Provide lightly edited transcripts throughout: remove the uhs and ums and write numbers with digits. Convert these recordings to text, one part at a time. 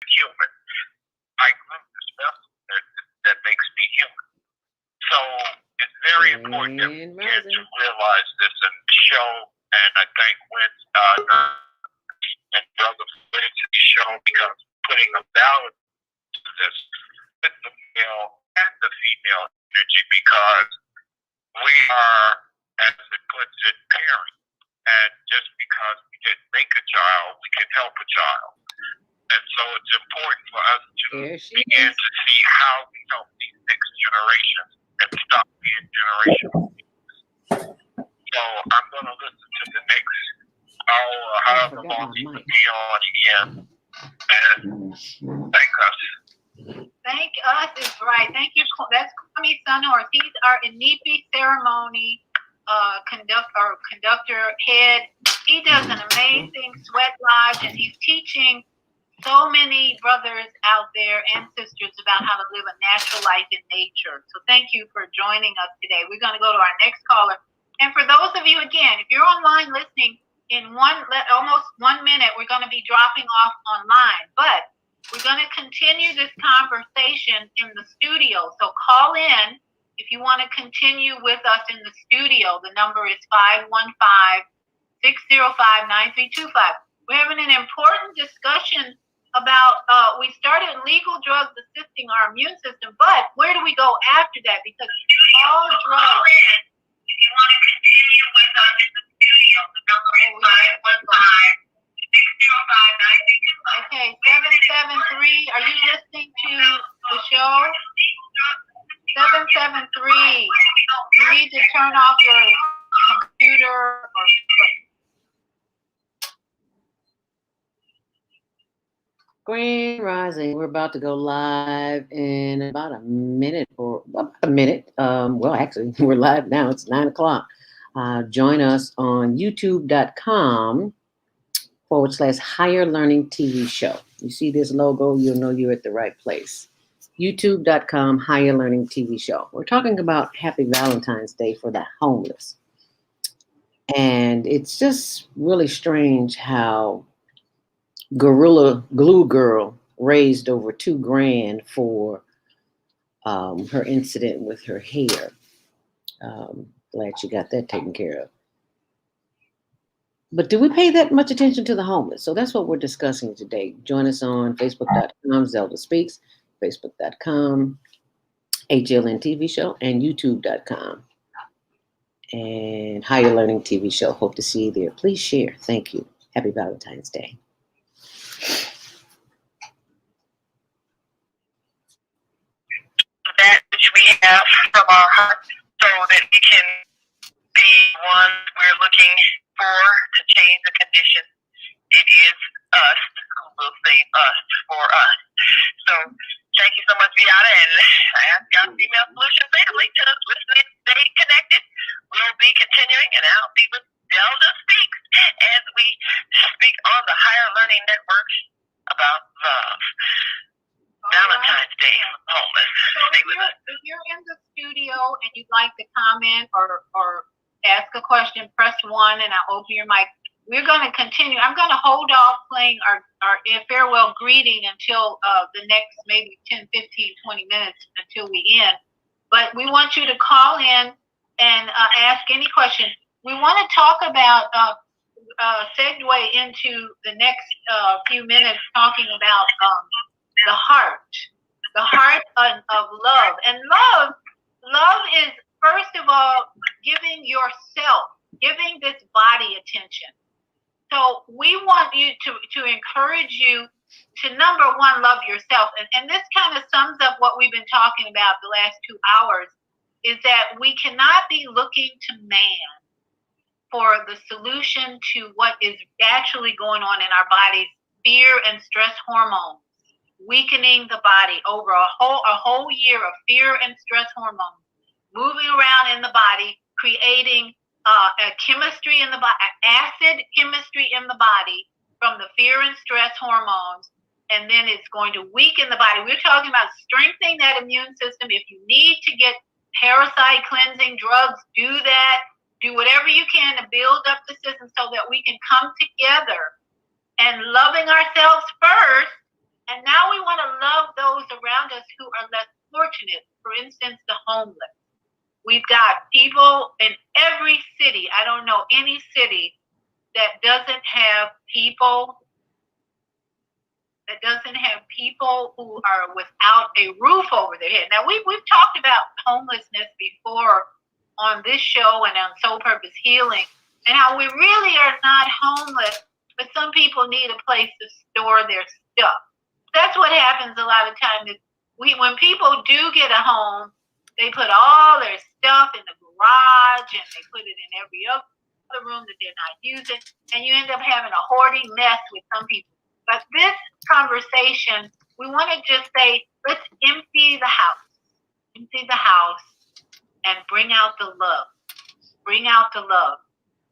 human. I grew this vessel that makes me human. So it's very important that we get to realize this and show. And I thank and Brother for the show because putting a balance to this with the male and the female energy because we are, as it puts it, pairing. And just because we didn't make a child, we can help a child. And so it's important for us to begin to see how we help these next generations and stop being generational. So I'm going to listen to the next hour or however long you can be on again. And thank us. Thank us is right. Thank you. That's Kwame Sunhorse. He's our Inipi ceremony conductor head. He does an amazing sweat lodge, and he's teaching so many brothers out there and sisters about how to live a natural life in nature. So thank you for joining us today. We're going to go to our next caller. And for those of you, again, if you're online listening, in almost 1 minute, we're going to be dropping off online. But we're going to continue this conversation in the studio. So call in if you want to continue with us in the studio. The number is 515-605-9325. We're having an important discussion about, we started legal drugs assisting our immune system, but where do we go after that? Because all drugs... If you want to continue with us in the studio, the number is 515-605-9325. Okay, 773, are you listening to the show? 773, you need to turn off your computer or... Grand Rising. We're about to go live in about a minute. Well, actually, we're live now. It's 9 o'clock. Join us on youtube.com/Higher Learning TV Show. You see this logo, you'll know you're at the right place. youtube.com Higher Learning TV Show. We're talking about Happy Valentine's Day for the homeless. And it's just really strange how Guerilla Glue Girl raised over $2,000 for her incident with her hair. Glad she got that taken care of. But do we pay that much attention to the homeless? So that's what we're discussing today. Join us on Facebook.com, Zelda Speaks, Facebook.com, HLN TV Show, and YouTube.com. And Higher Learning TV Show. Hope to see you there. Please share. Thank you. Happy Valentine's Day. That which we have from our heart so that we can be one we're looking for to change the condition. It is us who will save us for us. So thank you so much, Viata, and I ask God's Female Solution family to listen and stay connected. We'll be continuing, and I'll be with Zelda Speaks as we speak on the Higher Learning Network about love. Valentine's Day homeless. So if you're in the studio and you'd like to comment or ask a question, press 1 and I'll open your mic. We're going to continue. I'm going to hold off playing our farewell greeting until the next maybe 10, 15, 20 minutes until we end. But we want you to call in and ask any question. We want to talk about, segue into the next few minutes talking about the heart of love. And love is, first of all, giving this body attention. So we want you to encourage you to, number one, love yourself. And this kind of sums up what we've been talking about the last 2 hours, is that we cannot be looking to man for the solution to what is actually going on in our bodies, fear and stress hormones, weakening the body over a whole year of fear and stress hormones, moving around in the body, creating a chemistry in the body, acid chemistry in the body from the fear and stress hormones, and then it's going to weaken the body. We're talking about strengthening that immune system. If you need to get parasite cleansing drugs, do that. Do whatever you can to build up the system so that we can come together and loving ourselves first, And now we want to love those around us who are less fortunate. For instance, the homeless. We've got people in every city. I don't know any city that doesn't have people who are without a roof over their head. Now, we've talked about homelessness before on this show and on Soul Purpose Healing, and how we really are not homeless, but some people need a place to store their stuff. That's what happens a lot of times. Is when people do get a home, they put all their stuff in the garage and they put it in every other room that they're not using, and you end up having a hoarding mess with some people. But this conversation, we want to just say, let's empty the house, and bring out the love. Bring out the love.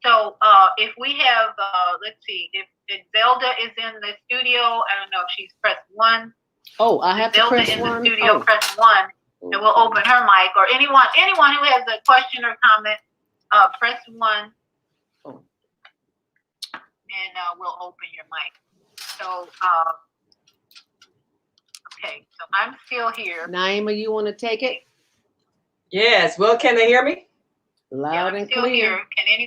So if we have, let's see, if Zelda is in the studio, I don't know if she's pressed 1. Oh, I have to Zelda press in 1. the studio, press 1, and we'll open her mic. Or anyone who has a question or comment, press 1, and we'll open your mic. So, okay, so I'm still here. Naima, you want to take it? Yes. Well, can they hear me? Loud and clear. Here.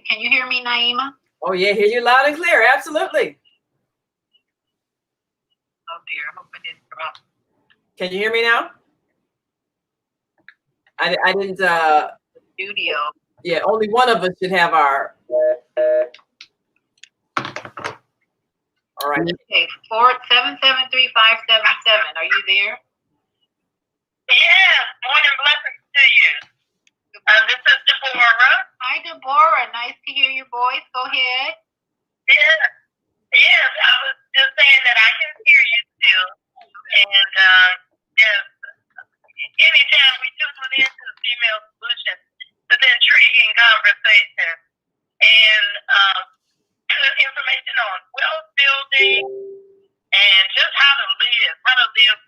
Can you hear me, Naima? Oh, yeah. Hear you loud and clear. Absolutely. Oh dear, I hope I didn't drop. Can you hear me now? I didn't. Studio. Yeah, only one of us should have our. All right. Okay, 773-577. Are you there? Yes, morning blessings to you. This is Deborah. Hi, Deborah. Nice to hear your voice. Go ahead. Yes, I was just saying that I can hear you still. And yes, anytime we tune into the Female Solution, it's an intriguing conversation and good information on wealth building and just how to live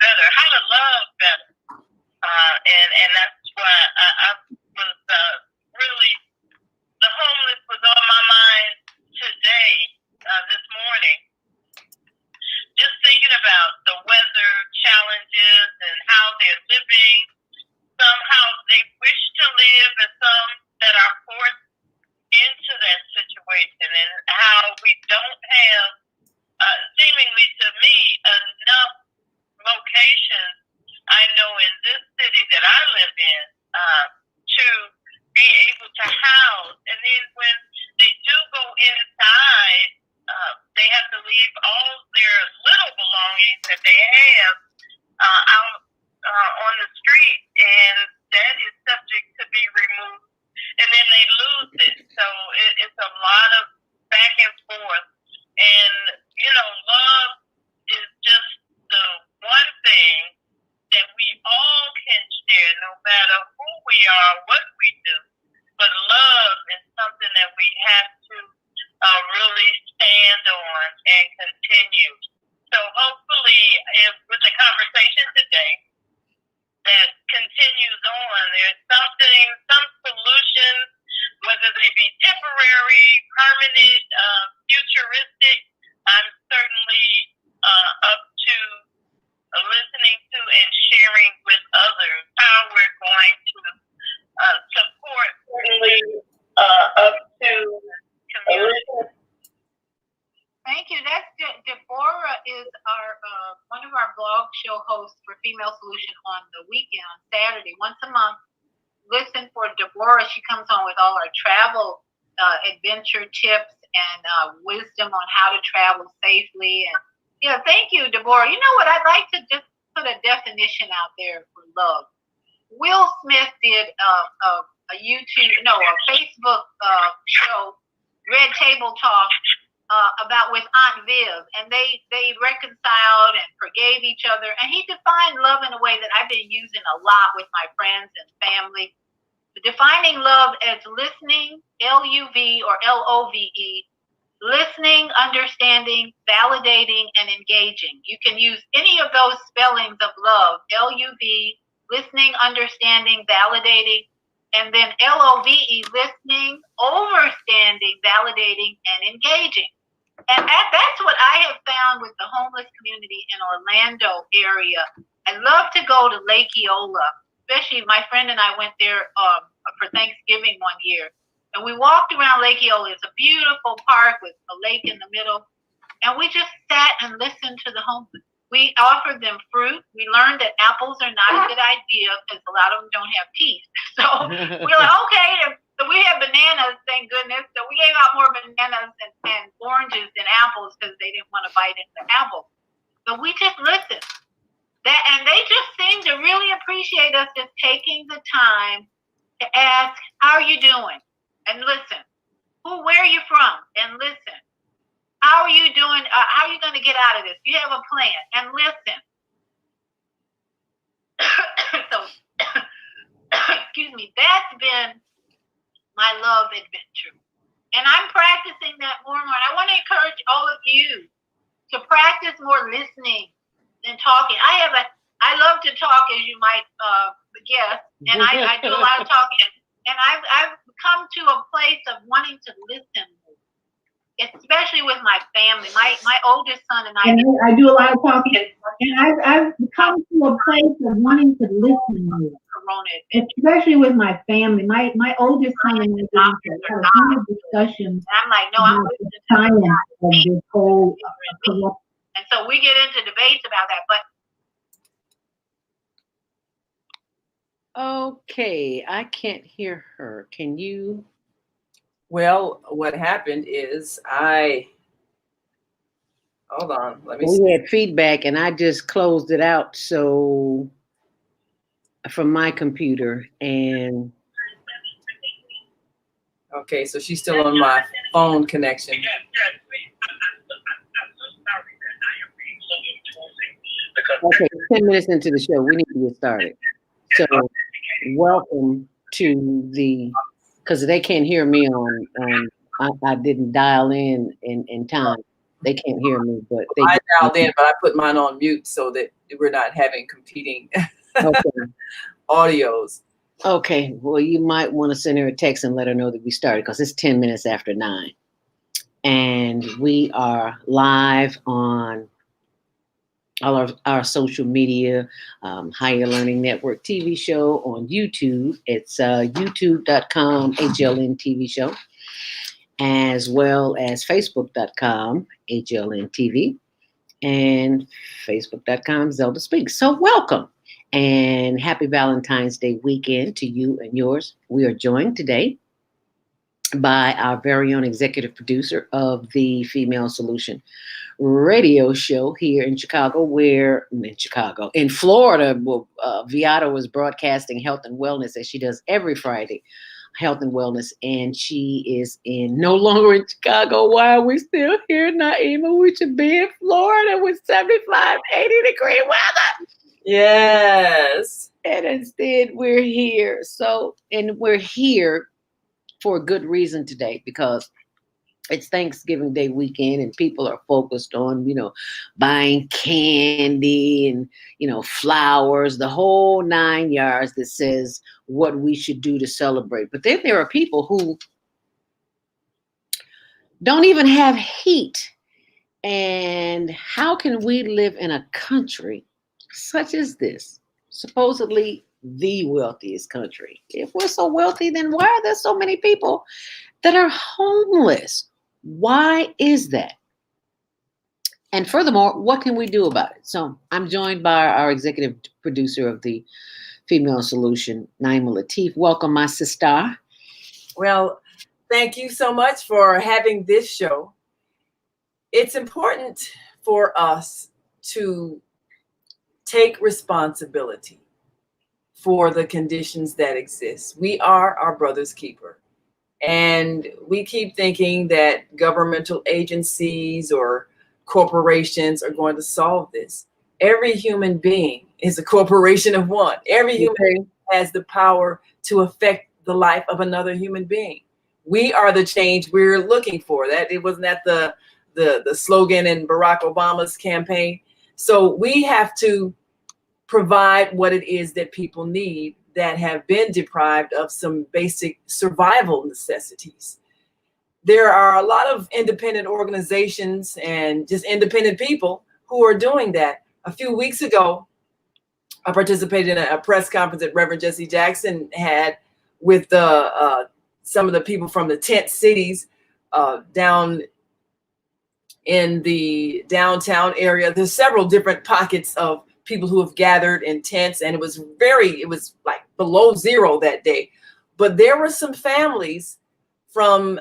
better, how to love better. And that's why I was really, the homeless was on my mind today, this morning. Just thinking about the weather challenges and how they're living. Some how they wish to live and some that are forced into that situation, and how we don't have, seemingly to me, enough locations, I know in this city that I live in, to be able to house. And then when they do go inside, they have to leave all their little belongings that they have out on the street, and that is subject to be removed, and then they lose it. So it's a lot of back and forth. And, love is just the one thing that we all can share, no matter who we are, what we do. But love is something that we have to really stand on and continue. So hopefully, with the conversation today that continues on, there's some solutions, whether they be temporary, permanent, futuristic. I'm certainly up to listening to and sharing with others how we're going to support, certainly up to community. Thank you. That's Deborah is our one of our blog show hosts for Female Solution on the weekend, on Saturday, once a month. Listen for Deborah. She comes on with all our travel adventure tips and wisdom on how to travel safely. And yeah, thank you, Deborah. You know what? I'd like to just put a definition out there for love. Will Smith did a Facebook show, Red Table Talk, about with Aunt Viv, and they reconciled and forgave each other. And he defined love in a way that I've been using a lot with my friends and family. Defining love as listening, L-U-V or L-O-V-E, listening, understanding, validating, and engaging. You can use any of those spellings of love, L-U-V, listening, understanding, validating, and then L-O-V-E, listening, overstanding, validating, and engaging. And that's what I have found with the homeless community in Orlando area. I love to go to Lake Eola, especially my friend and I went there for Thanksgiving one year. And we walked around Lake Eola. It's a beautiful park with a lake in the middle. And we just sat and listened to the homeless. We offered them fruit. We learned that apples are not a good idea because a lot of them don't have teeth. So we were like, okay. So we had bananas, thank goodness. So we gave out more bananas and oranges than apples because they didn't want to bite into the apples. But we just listened. And they just seemed to really appreciate us just taking the time to ask, how are you doing? And listen. Where are you from? And listen. How are you doing? How are you going to get out of this? You have a plan. And listen. So, excuse me, that's been my love adventure. And I'm practicing that more and more. And I want to encourage all of you to practice more listening than talking. I love to talk, as you might guess, and I do a lot of talking. And I've come to a place of wanting to listen more. Especially with my family, my oldest son and I do a lot of talking, and I've come to a place of wanting to listen more. Especially with my family, my oldest son and I have a lot of discussions. And I'm like, no, I'm listening to science of this whole and so we get into debates about that. But Okay, I can't hear her. Can you? Well, what happened is hold on, let me see. We had feedback and I just closed it out from my computer and okay, so she's still on my phone connection. okay, 10 minutes into the show, we need to get started. So welcome to because they can't hear me I didn't dial in time. They can't hear me, but I dialed in, but I put mine on mute so that we're not having competing audios. Okay, well, you might want to send her a text and let her know that we started because it's 10 minutes after 9. And we are live on all of our social media, Higher Learning Network TV show on YouTube. It's youtube.com HLN TV show, as well as facebook.com HLN TV and facebook.com Zelda Speaks. So welcome and happy Valentine's Day weekend to you and yours. We are joined today by our very own executive producer of the Female Solution radio show here in Chicago, in Florida, Viata was broadcasting health and wellness as she does every Friday, health and wellness, and she is no longer in Chicago. Why are we still here, Naima? We should be in Florida with 75, 80-degree weather. Yes. And instead we're here. And we're here for a good reason today because it's Thanksgiving Day weekend and people are focused on, buying candy and, flowers, the whole 9 yards that says what we should do to celebrate. But then there are people who don't even have heat. And how can we live in a country such as this, supposedly the wealthiest country? If we're so wealthy, then why are there so many people that are homeless? Why is that? And furthermore, what can we do about it? So I'm joined by our executive producer of the Female Solution, Naima Latif. Welcome, my sister. Well, thank you so much for having this show. It's important for us to take responsibility for the conditions that exist. We are our brother's keeper. And we keep thinking that governmental agencies or corporations are going to solve this. Every human being is a corporation of one. Every human being has the power to affect the life of another human being. We are the change we're looking for. That it wasn't that the slogan in Barack Obama's campaign. So we have to provide what it is that people need that have been deprived of some basic survival necessities. there are a lot of independent organizations and just independent people who are doing that. A few weeks ago, I participated in a press conference that Reverend Jesse Jackson had with some of the people from the tent cities down in the downtown area. There's several different pockets of people who have gathered in tents, and it was like below zero that day. But there were some families from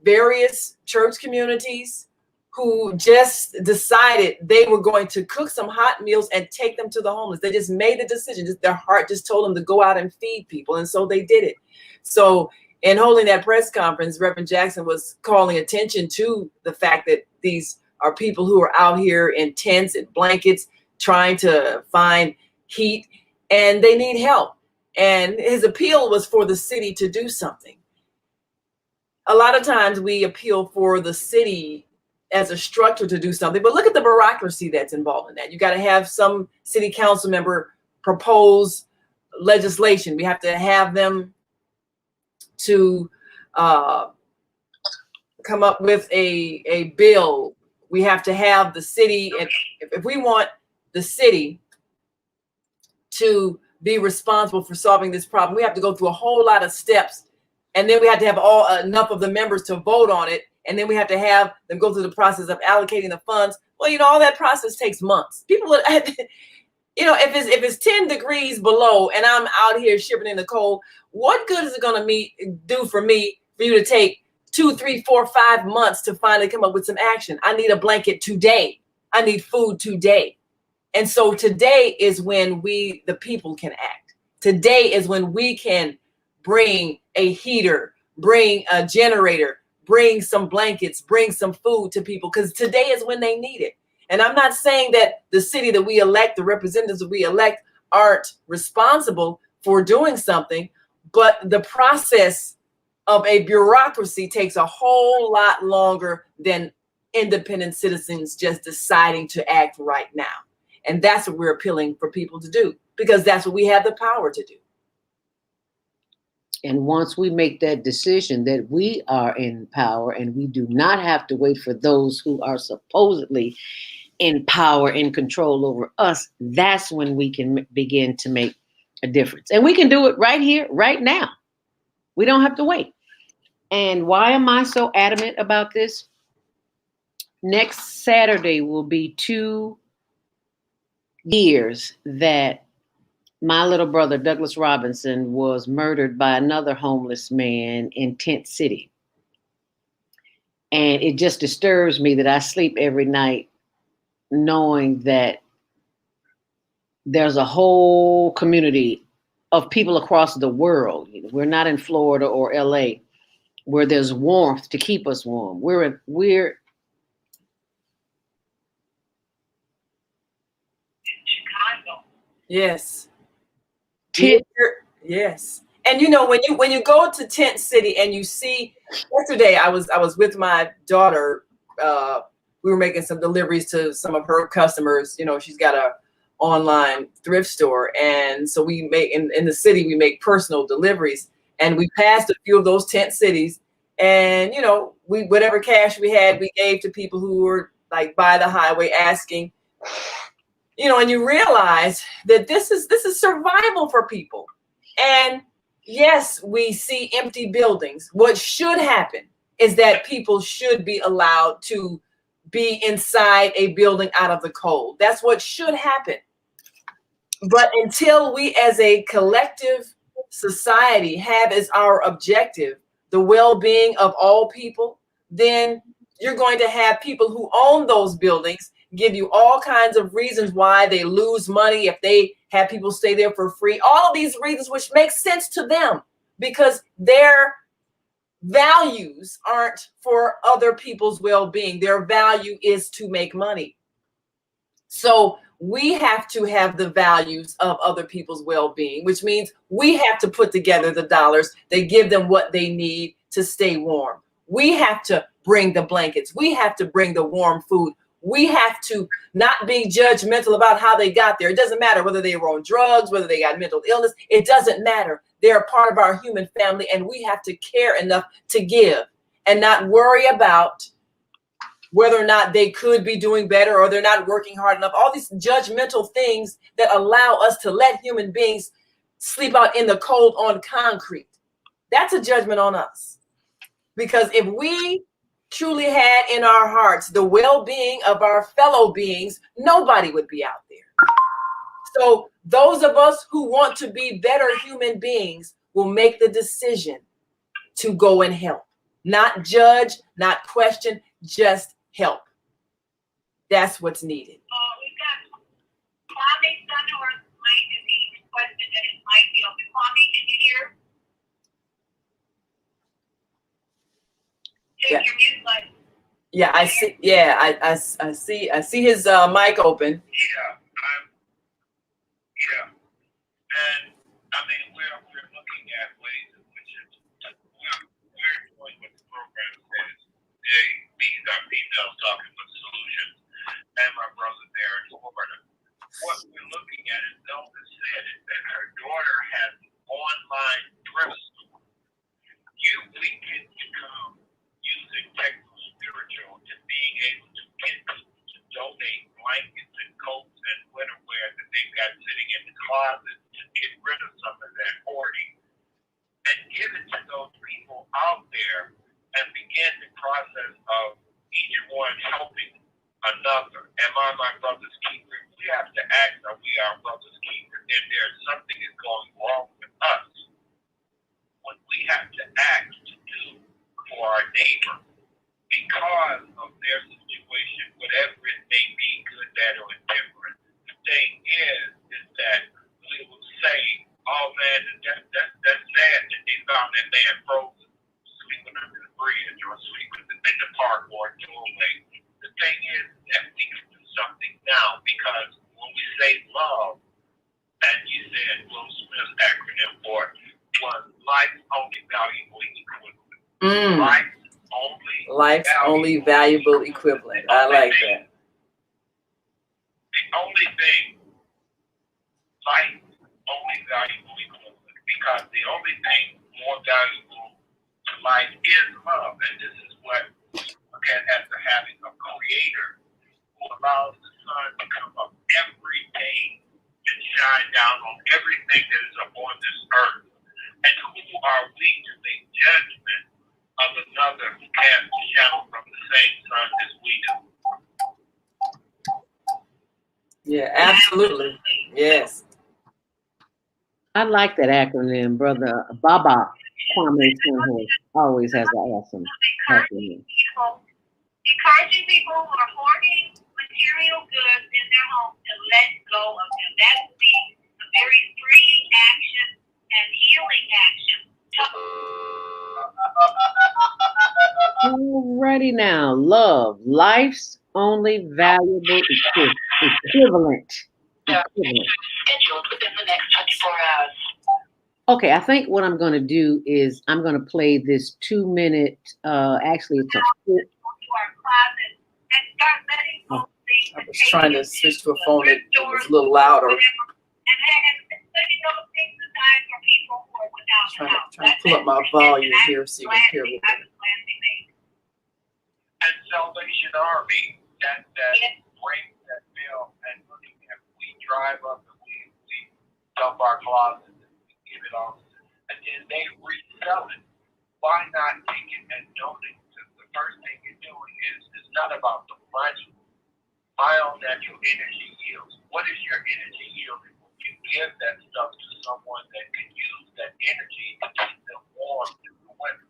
various church communities who just decided they were going to cook some hot meals and take them to the homeless. They just made the decision. Their heart just told them to go out and feed people. And so they did it. So in holding that press conference, Reverend Jackson was calling attention to the fact that these are people who are out here in tents and blankets trying to find heat, and they need help. And his appeal was for the city to do something. A lot of times we appeal for the city as a structure to do something, but look at the bureaucracy that's involved in that. You got to have some city council member propose legislation. We have to have them to come up with a bill. We have to have the city, and if we want the city to be responsible for solving this problem, we have to go through a whole lot of steps, and then we have to have enough of the members to vote on it. And then we have to have them go through the process of allocating the funds. Well, all that process takes months. People, if it's 10 degrees below and I'm out here shivering in the cold, what good is it going to do for you to take 2, 3, 4, 5 months to finally come up with some action? I need a blanket today. I need food today. And so today is when we, the people, can act. Today is when we can bring a heater, bring a generator, bring some blankets, bring some food to people, because today is when they need it. And I'm not saying that the city that we elect, the representatives that we elect, aren't responsible for doing something, but the process of a bureaucracy takes a whole lot longer than independent citizens just deciding to act right now. And that's what we're appealing for people to do, because that's what we have the power to do. And once we make that decision that we are in power and we do not have to wait for those who are supposedly in power and control over us, that's when we can begin to make a difference. And we can do it right here, right now. We don't have to wait. And why am I so adamant about this? Next Saturday will be 2 years that my little brother, Douglas Robinson, was murdered by another homeless man in Tent City. And it just disturbs me that I sleep every night knowing that there's a whole community of people across the world. We're not in Florida or LA, where there's warmth to keep us warm. We're in Chicago. Yes. Yes. And when you go to Tent City and you see, yesterday I was with my daughter. We were making some deliveries to some of her customers. She's got a online thrift store, and so we make in the city, we make personal deliveries, and we passed a few of those tent cities, and we, whatever cash we had, we gave to people who were like by the highway asking. And you realize that this is survival for people. And yes, we see empty buildings. What should happen is that people should be allowed to be inside a building out of the cold. That's what should happen. But until we as a collective society have as our objective the well-being of all people, then you're going to have people who own those buildings give you all kinds of reasons why they lose money if they have people stay there for free. All of these reasons, which make sense to them because their values aren't for other people's well-being. Their value is to make money. So we have to have the values of other people's well-being, which means we have to put together the dollars that give them what they need to stay warm. We have to bring the blankets. We have to bring the warm food. We have to not be judgmental about how they got there. It doesn't matter whether they were on drugs, whether they got mental illness. It doesn't matter. They're a part of our human family, and we have to care enough to give. and not worry about whether or not they could be doing better or they're not working hard enough. All these judgmental things that allow us to let human beings sleep out in the cold on concrete. That's a judgment on us. Because if we truly had in our hearts the well-being of our fellow beings, nobody would be out there. So those of us who want to be better human beings will make the decision to go and help. Not judge, not question, just help. That's what's needed. We've got Kwame Sunhorse mic if he requested that his mic be open. Kwame, can you hear? Check your mute button. Yeah, I see. Yeah, I see his mic open. Yeah. And I mean, we're looking at ways in which we're doing what the program says. These are females talking with solutions, and my brother there in Florida. What we're looking at, as Zelda said, is that her daughter has an online thrift store. We can become using techno spiritual and being able to get people to donate blankets and coats and winter wear that they've got sitting in the closet to get rid of some of that hoarding and give it to those people out there and begin the process of each one helping another. Am I my brother's keeper? We have to act that we are brother's keeper. If there's something is going wrong with us, what we have to act to do for our neighbor because of their situation, whatever it may be, good, bad, or indifferent. The thing is that we will say, oh man, that's sad that they found that man frozen, sleeping under the bridge or sleeping in the park or a doorway. The thing is that we can do something now because when we say love, and you said Will Smith's acronym for it, was life's only valuable equivalent. Life's only valuable equivalent. I like that. The only thing, life's only valuable equivalent, because the only thing more valuable to life is love. And this is what we look at as the having a creator who allows the sun to come up every day and shine down on everything that is upon this earth. And who are we to make judgment of another who casts a shadow from the same sun as we do? Yeah, absolutely. Yes. I like that acronym, brother. Baba Kwame Sunhorse always has an awesome acronym. Encouraging people who are hoarding material goods in their homes to let go of them. That would be a very freeing action and healing action. Alrighty now, love, life's only valuable equivalent. Scheduled within the next 24 hours. Okay, I think what I'm going to do is I'm going to play this 2-minute. Actually, it's a. I was trying to switch to a phone that was a little louder. Trying to pull up my volume here so you can hear me. And Salvation Army, that brings that bill and looking at, we drive up and we dump our closets and we give it off, and then they resell it. Why not take it and donate? The first thing you're doing is it's not about the money. My own natural energy yields. What is your energy yielding? You give that stuff to someone that can use that energy to keep them warm through the winter.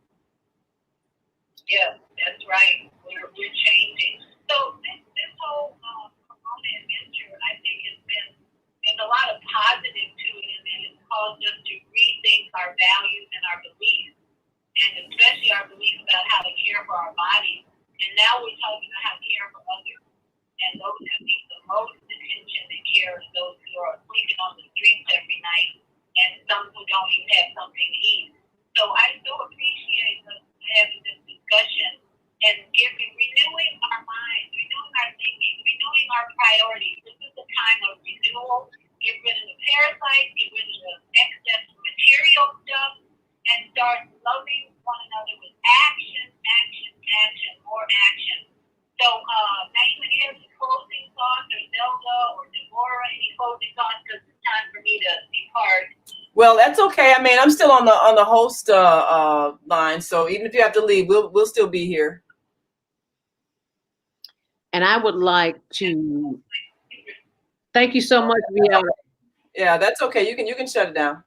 Yeah, that's right. We're changing. So this whole Corona adventure, I think, there's a lot of positive to it, and then it's caused us to rethink our values and our beliefs, and especially our beliefs about how to care for our bodies. And now we're talking about how to care for others. And those who need the most attention and care are those who are sleeping on the streets every night, and some who don't even have something to eat. So I so appreciate us having this discussion and renewing our minds, renewing our thinking, renewing our priorities. This is the time of renewal. Get rid of the parasites, get rid of the excess material stuff, and start loving one another with action, because it's time for me to depart. Well, that's okay. I mean, I'm still on the host line, so even if you have to leave, we'll still be here. And I would like to thank you so much, Viola. Yeah, that's okay. You can shut it down.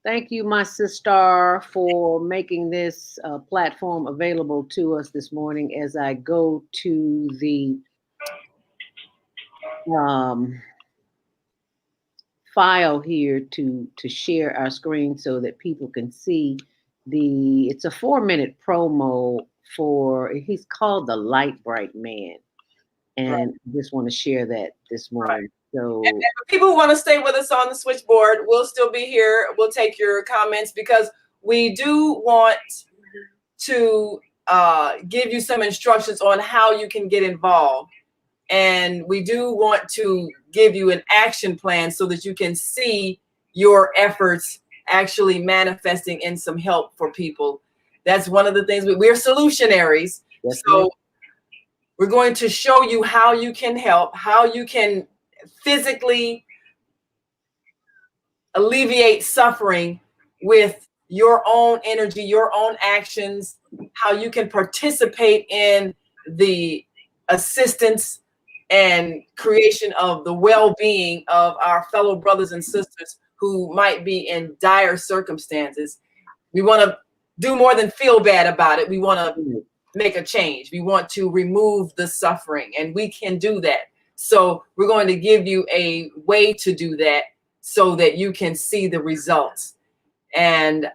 Thank you, my sister, for making this platform available to us this morning as I go to the file here to share our screen so that people can see it's a 4-minute promo for, he's called the Light Bright Man. And Right. I just want to share that this morning. Right. So And for people who want to stay with us on the switchboard, we'll still be here. We'll take your comments because we do want to give you some instructions on how you can get involved. And we do want to give you an action plan so that you can see your efforts actually manifesting in some help for people. That's one of the things we're solutionaries. yes, So ma'am. we're going to show you how you can help, how you can physically alleviate suffering with your own energy, your own actions, how you can participate in the assistance and creation of the well-being of our fellow brothers and sisters who might be in dire circumstances. We want to do more than feel bad about it. We want to make a change. We want to remove the suffering, and we can do that. So we're going to give you a way to do that so that you can see the results. And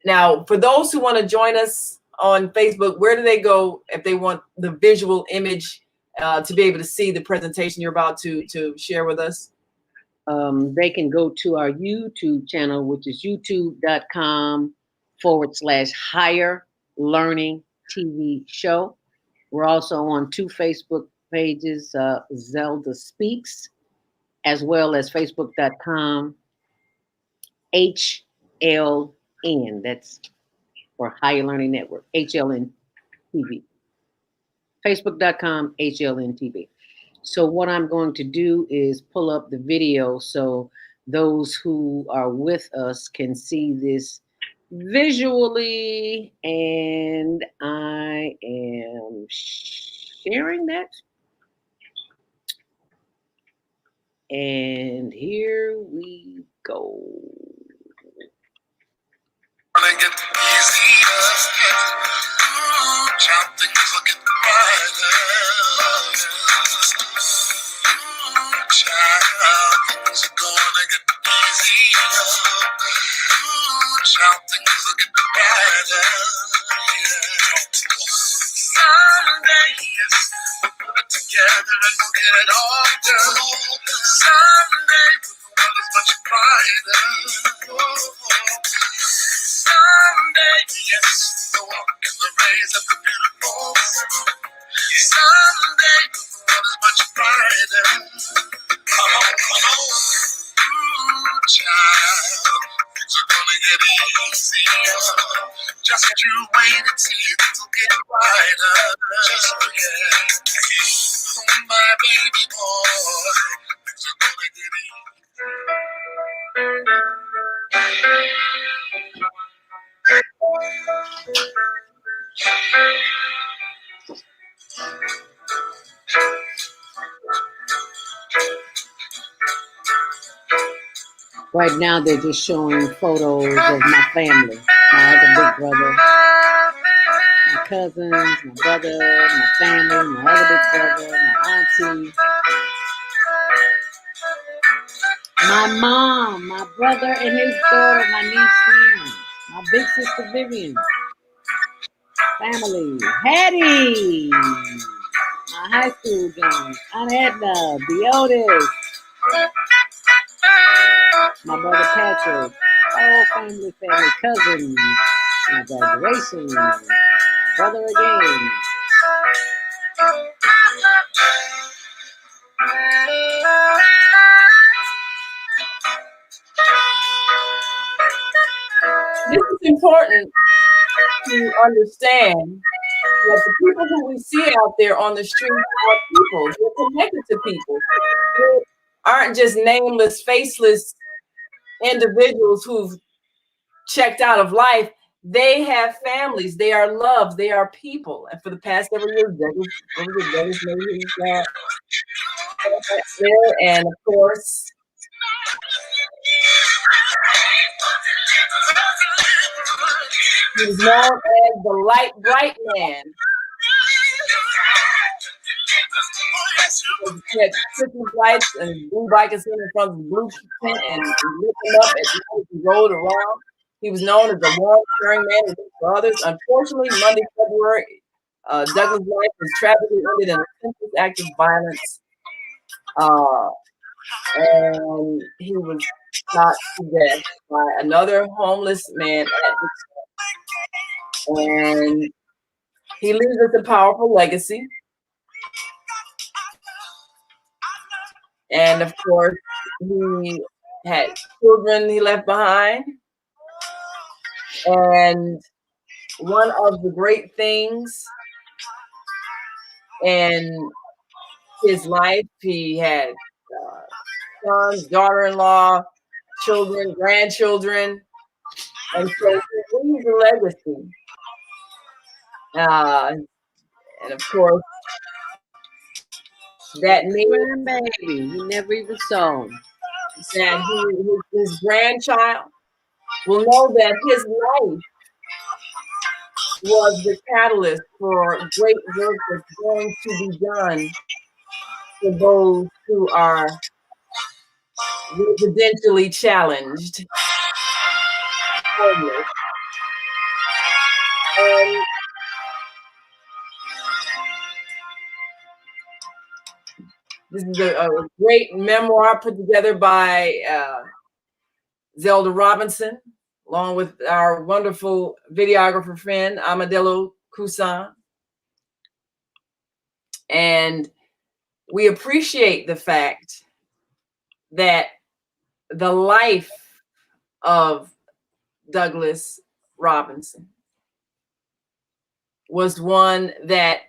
now, for those who want to join us on Facebook, where do they go if they want the visual image to be able to see the presentation you're about to share with us? They can go to our YouTube channel, which is youtube.com/Higher Learning TV Show. We're also on 2 Facebook pages, Zelda Speaks, as well as facebook.com HLN. That's for Higher Learning Network, HLN TV. Facebook.com HLN TV. So what I'm going to do is pull up the video so those who are with us can see this visually, and I am sharing that. And here we go. Someday, yes, we'll put it together and we'll get it all done. Someday, the world is much brighter. Someday, yes, we'll walk in the rays of the beautiful sun. Someday, the world is much brighter. Come on, come on. Ooh, child, things are gonna get easier. Just you wait and see, things will get brighter. Just forget, oh my baby boy, things are gonna get Right now, they're just showing photos of my family, my other big brother, my cousins, my brother, my family, my other big brother, my auntie, my mom, my brother and his daughter, my niece Sam, my big sister Vivian, family, Hattie, my high school gang, Aunt Edna, Beotis, my brother Patrick, all family, cousins, my graduation, my brother again. This is important to understand But the people who we see out there on the street are people. They're connected to people. They aren't just nameless, faceless individuals who've checked out of life. They have families. They are loved. They are people. And for the past several years, Douglas made his there, and of course, he's known as the light bright man. He had Christmas lights and blue bike in front of the blue tent and lit them up as he rode around. He was known as the warm, caring man with his brothers. Unfortunately, Monday, February, Douglas' life was tragically ended in a senseless act of violence. And he was shot to death by another homeless man at the time. And he leaves us a powerful legacy. And of course, he had children he left behind. And one of the great things in his life, he had sons, daughter-in-law, children, grandchildren. And so he leaves a legacy. And of course, that means baby, you never even saw him. That his grandchild will know that his life was the catalyst for great work that's going to be done for those who are residentially challenged. And this is a great memoir put together by Zelda Robinson, along with our wonderful videographer friend, Amadillo Kusan. And we appreciate the fact that the life of Douglas Robinson was one that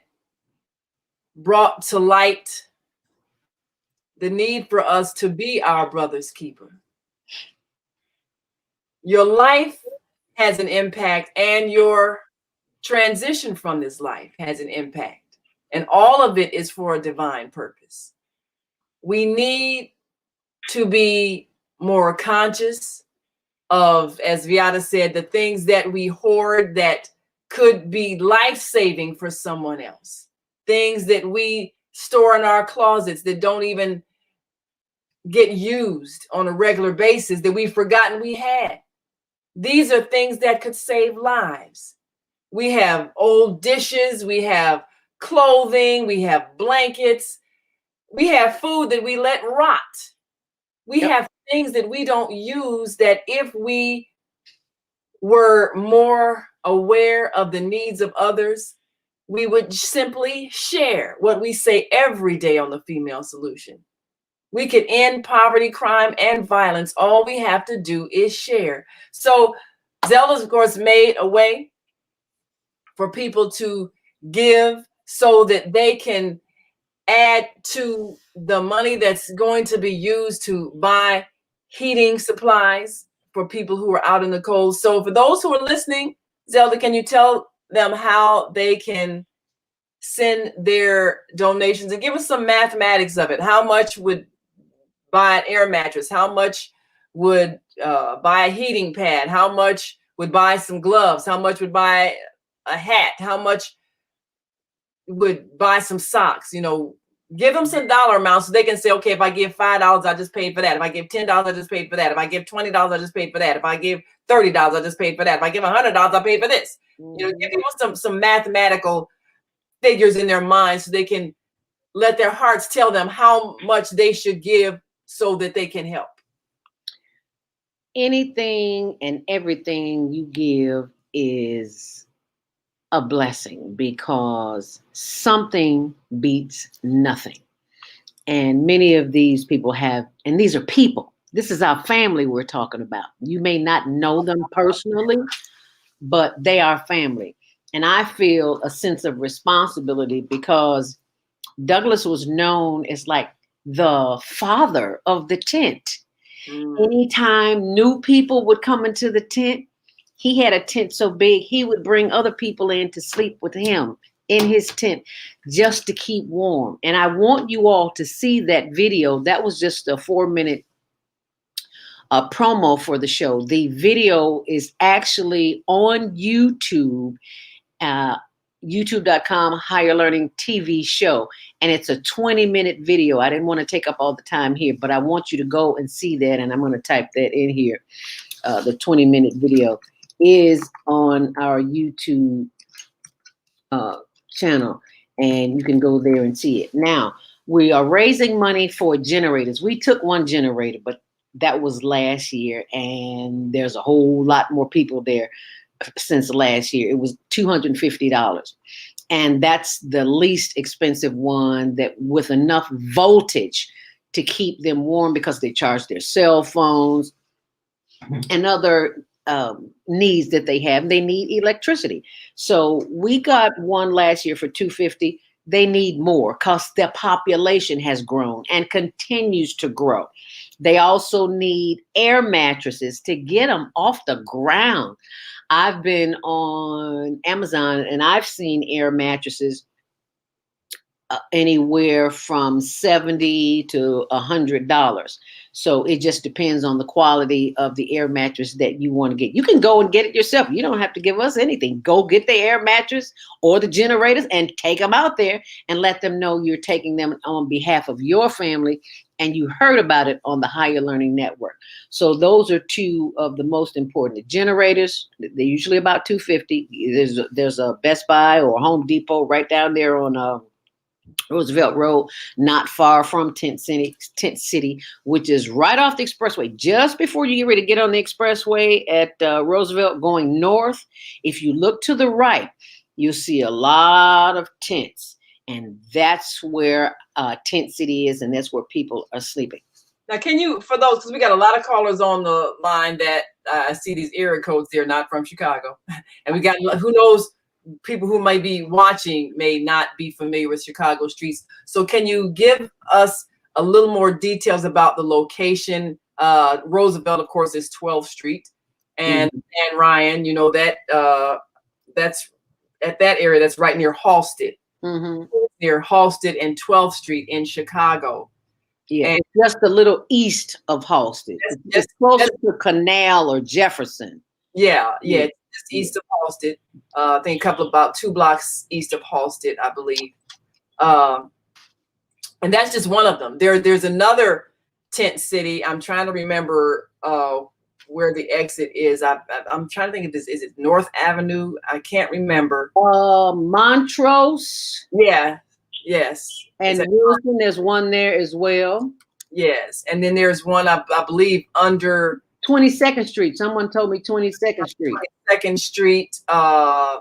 brought to light the need for us to be our brother's keeper. Your life has an impact, and your transition from this life has an impact. And all of it is for a divine purpose. We need to be more conscious of, as Viata said, the things that we hoard that could be life-saving for someone else. Things that we store in our closets that don't even get used on a regular basis, that we've forgotten we had. These are things that could save lives. We have old dishes, we have clothing, we have blankets, we have food that we let rot. We have things that we don't use that if we were more aware of the needs of others, we would simply share what we say every day on the Female Solution. We could end poverty, crime, and violence. All we have to do is share. So Zelda's, of course, made a way for people to give so that they can add to the money that's going to be used to buy heating supplies for people who are out in the cold. So for those who are listening, Zelda, can you tell them how they can send their donations and give us some mathematics of it? How much would buy an air mattress? How much would buy a heating pad? How much would buy some gloves? How much would buy a hat? How much would buy some socks? You know, give them some dollar amounts so they can say, okay, if I give $5, I just paid for that. If I give $10, I just paid for that. If I give $20, I just paid for that. If I give $30, I just paid for that. If I give $100, I paid for this. You know, give people some mathematical figures in their minds so they can let their hearts tell them how much they should give so that they can help. Anything and everything you give is a blessing, because something beats nothing. And many of these people have, and these are people. This is our family we're talking about. You may not know them personally, but they are family. And I feel a sense of responsibility because Douglas was known as like the father of the tent. Anytime new people would come into the tent, he had a tent so big, he would bring other people in to sleep with him in his tent just to keep warm. And I want you all to see that video. That was just a 4-minute promo for the show. The video is actually on YouTube, youtube.com Higher Learning TV show. And it's a 20-minute video. I didn't want to take up all the time here, but I want you to go and see that. And I'm going to type that in here. The 20-minute video is on our YouTube channel, and you can go there and see it. Now, we are raising money for generators. We took one generator, but that was last year, and there's a whole lot more people there since last year. It was $250. And that's the least expensive one, that with enough voltage to keep them warm, because they charge their cell phones and other needs that they have. They need electricity. So we got one last year for $250. They need more because their population has grown and continues to grow. They also need air mattresses to get them off the ground. I've been on Amazon and I've seen air mattresses anywhere from $70 to $100. So it just depends on the quality of the air mattress that you want to get. You can go and get it yourself. You don't have to give us anything. Go get the air mattress or the generators and take them out there and let them know you're taking them on behalf of your family and you heard about it on the Higher Learning Network. So those are two of the most important. The generators, they're usually about $250. There's a Best Buy or Home Depot right down there on Roosevelt Road, not far from Tent City, which is right off the expressway. Just before you get ready to get on the expressway at Roosevelt going north, if you look to the right, you'll see a lot of tents. And that's where Tent City is, and that's where people are sleeping. Now, can you, for those, because we got a lot of callers on the line that I see these area codes, they're not from Chicago. And we got, who knows, people who might be watching may not be familiar with Chicago streets. So can you give us a little more details about the location? Roosevelt, of course, is 12th Street. And Ryan, you know, that's at that area, that's right near Halsted. Near Halsted and 12th Street in Chicago. Yeah, and just a little east of Halsted. It's closer to Canal or Jefferson. Yeah, just east of Halsted. I think about 2 blocks east of Halsted, I believe. And that's just one of them. There's another tent city. I'm trying to remember where the exit is. I'm trying to think of this. Is it North Avenue? I can't remember. Montrose. Yeah. Yes. And Wilson, there's one there as well. Yes. And then there's one, I believe, under 22nd Street. Someone told me 22nd Street. 22nd Street. I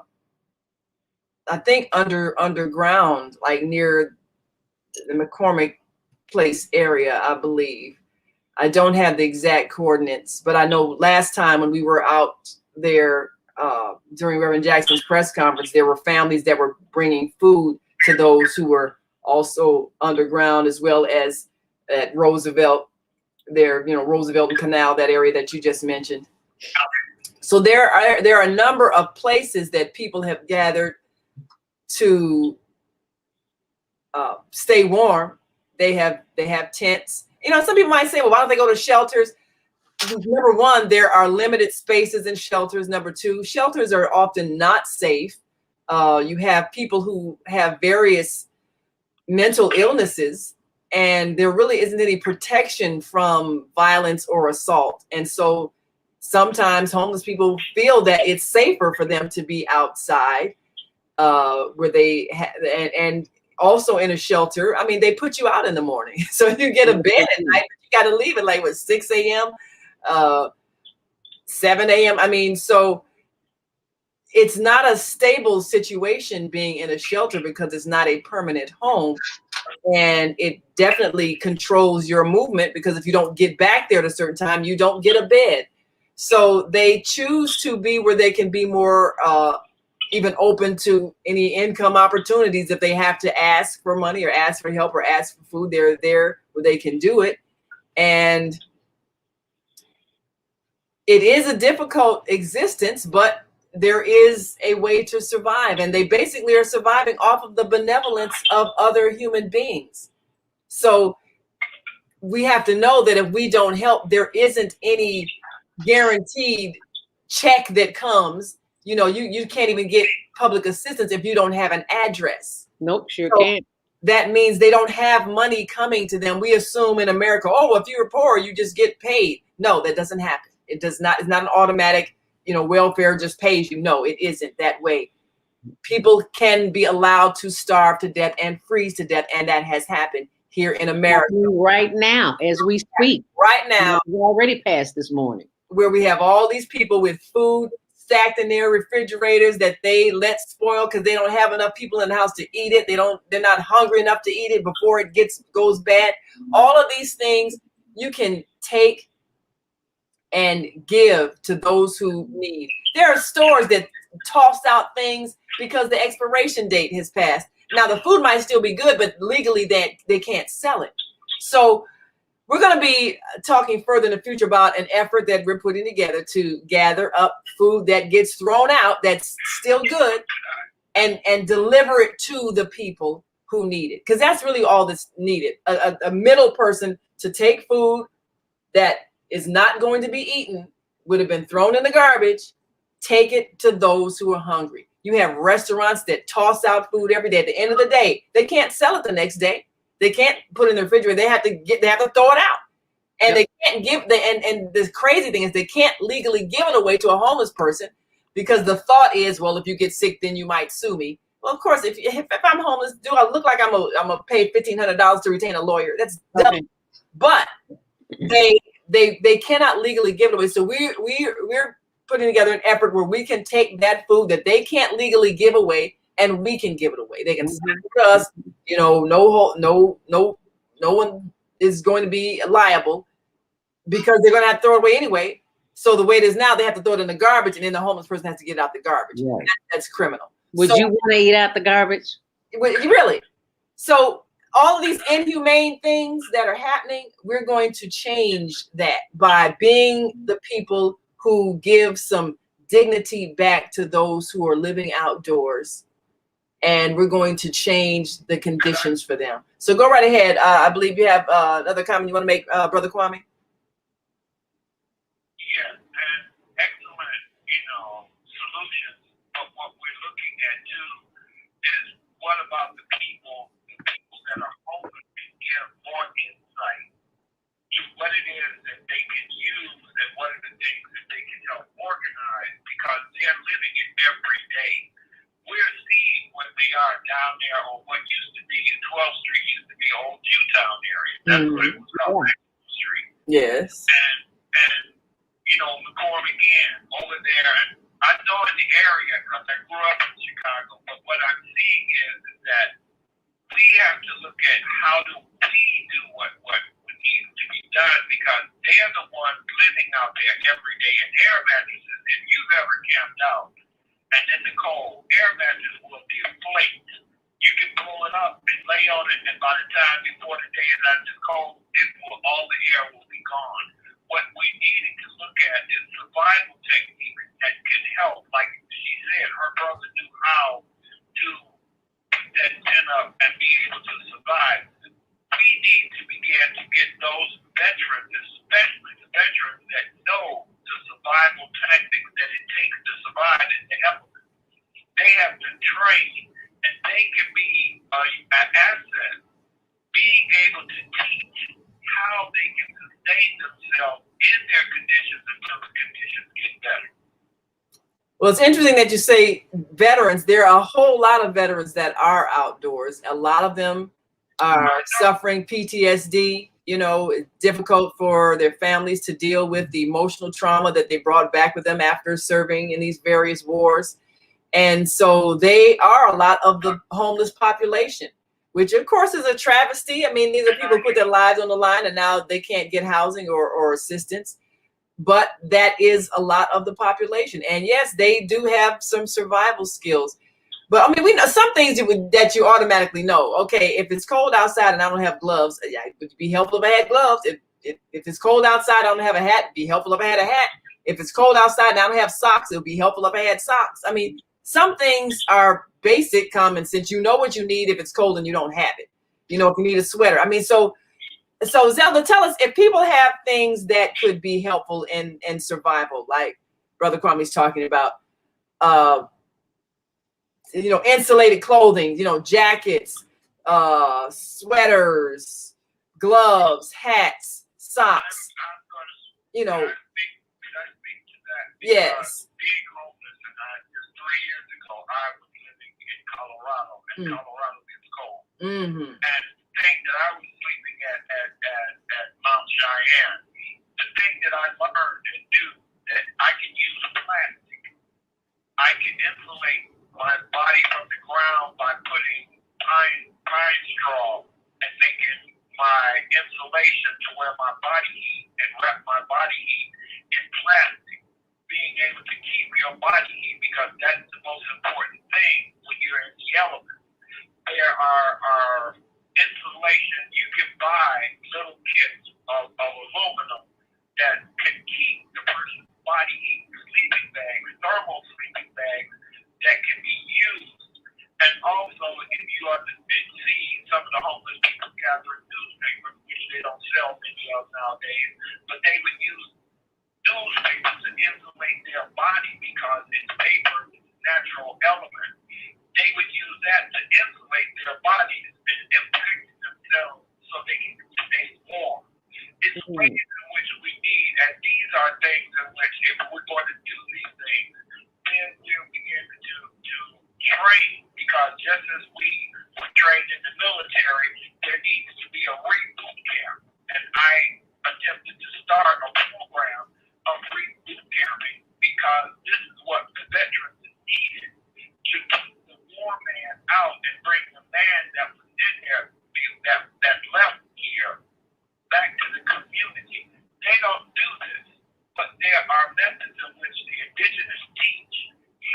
think underground, like near the McCormick Place area, I believe. I don't have the exact coordinates, but I know last time when we were out there during Reverend Jackson's press conference, there were families that were bringing food to those who were also underground, as well as at Roosevelt, there, you know, Roosevelt and Canal, that area that you just mentioned. So there are a number of places that people have gathered to stay warm. They have tents. You know, some people might say, well, why don't they go to shelters? Number one, there are limited spaces in shelters. Number two, shelters are often not safe. You have people who have various mental illnesses, and there really isn't any protection from violence or assault. And so sometimes homeless people feel that it's safer for them to be outside, where they and also in a shelter. I mean, they put you out in the morning, so you get a bed at night, but you got to leave at like what, 6 a.m., 7 a.m. I mean, so it's not a stable situation being in a shelter because it's not a permanent home, and it definitely controls your movement because if you don't get back there at a certain time, you don't get a bed. So they choose to be where they can be more even open to any income opportunities. If they have to ask for money or ask for help or ask for food, they're there where they can do it. And it is a difficult existence, but there is a way to survive. And they basically are surviving off of the benevolence of other human beings. So we have to know that if we don't help, there isn't any guaranteed check that comes. You know, you can't even get public assistance if you don't have an address. Nope, sure So can't. that means they don't have money coming to them. We assume in America, oh, if you're poor, you just get paid. No, that doesn't happen. It does not. It's not an automatic, you know, welfare just pays you. No, it isn't that way. People can be allowed to starve to death and freeze to death, and that has happened here in America Right now, as we speak. right now, We already passed this morning. where we have all these people with food stacked in their refrigerators that they let spoil because they don't have enough people in the house to eat it. They're not hungry enough to eat it before it goes bad. All of these things you can take and give to those who need. There are stores that toss out things because the expiration date has passed. Now the food might still be good, but legally they can't sell it. So we're going to be talking further in the future about an effort that we're putting together to gather up food that gets thrown out that's still good and deliver it to the people who need it. Because that's really all that's needed. A middle person to take food that is not going to be eaten, would have been thrown in the garbage, take it to those who are hungry. You have restaurants that toss out food every day. At the end of the day, they can't sell it the next day. They can't put it in the refrigerator. They have to throw it out. And they can't give and the crazy thing is they can't legally give it away to a homeless person because the thought is, well, if you get sick, then you might sue me. Well, of course, if I'm homeless, do I look like I'm gonna pay $1,500 to retain a lawyer? That's dumb. But they cannot legally give it away. So we're putting together an effort where we can take that food that they can't legally give away and we can give it away. They can send it to us. You know, no one is going to be liable because they're going to have to throw it away anyway. So the way it is now, they have to throw it in the garbage, and then the homeless person has to get it out the garbage. Right. That's criminal. Would you want to eat out the garbage? Really? So all of these inhumane things that are happening, we're going to change that by being the people who give some dignity back to those who are living outdoors. And we're going to change the conditions for them. So go right ahead. I believe you have another comment you want to make, Brother Kwame? Yeah, and excellent, solutions. But what we're looking at too is what about the people that are hoping to give more insight to what it is that they can use and what are the things that they can help organize because they're living it every day. We're seeing what they are down there or what used to be 12th Street used to be Old Jewtown area. That's what it was called, Street. Yes. And McCormick Inn over there. And I know in the area because I grew up in Chicago, but what I'm seeing is that we have to look at how do we do what needs to be done because they're the ones living out there every day in air mattresses. If you've ever camped out and in the cold, air mattress will deflate. You can pull it up and lay on it, and by the time before the day is out this cold, all the air will be gone. What we needed to look at is survival techniques that can help. Like she said, her brother knew how to put that tent up and be able to survive. We need to begin to get those veterans, especially the veterans that know the survival tactics that it takes to survive in the elements. They have been trained, and they can be an asset, being able to teach how they can sustain themselves in their conditions until the conditions get better. Well, it's interesting that you say veterans. There are a whole lot of veterans that are outdoors. A lot of them are suffering PTSD. It's difficult for their families to deal with the emotional trauma that they brought back with them after serving in these various wars. And so they are a lot of the homeless population, which of course is a travesty. I mean, these are people who put their lives on the line and now they can't get housing or assistance. but that is a lot of the population. And yes, they do have some survival skills. But I mean, we know some things that you automatically know. Okay, if it's cold outside and I don't have gloves, yeah, it would be helpful if I had gloves. If it's cold outside, I don't have a hat, it'd be helpful if I had a hat. If it's cold outside and I don't have socks, it would be helpful if I had socks. I mean, some things are basic common sense. You know what you need if it's cold and you don't have it. You know, if you need a sweater. I mean, so Zelda, tell us if people have things that could be helpful in survival, like Brother Kwame's talking about, you know, insulated clothing, you know, jackets, sweaters, gloves, hats, socks, you know. Can I speak to that? Yes. Being homeless, and just 3 years ago, I was living in Colorado, and Colorado is cold. Mm-hmm. And the thing that I was sleeping at Mount Cheyenne, the thing that I learned and knew that I can use plastic. I can insulate my body from the ground by putting pine straw and making my insulation to where my body heat and wrap my body heat in plastic. Being able to keep your body heat, because that's the most important thing when you're in the elements. There are insulation. You can buy little kits of aluminum that can keep the person's body heat. Sleeping bags, thermal sleeping bags that can be used. And also, if you are to see some of the homeless people gathering newspapers, which they don't sell many of nowadays, but they would use newspapers to insulate their body because it's paper, it's a natural element. They would use that to insulate their bodies and impact themselves so they can stay warm. It's ways in which we need, and these are things in which if we're going to do these things, then we'll begin to train, because just as we were trained in the military, there needs to be a reboot camp. And I attempted to start a program of reboot camping, because this is what the veterans needed to keep the war man out and bring the man that was in there, that left here, back to the community. They don't do this, but there are methods in which the indigenous teach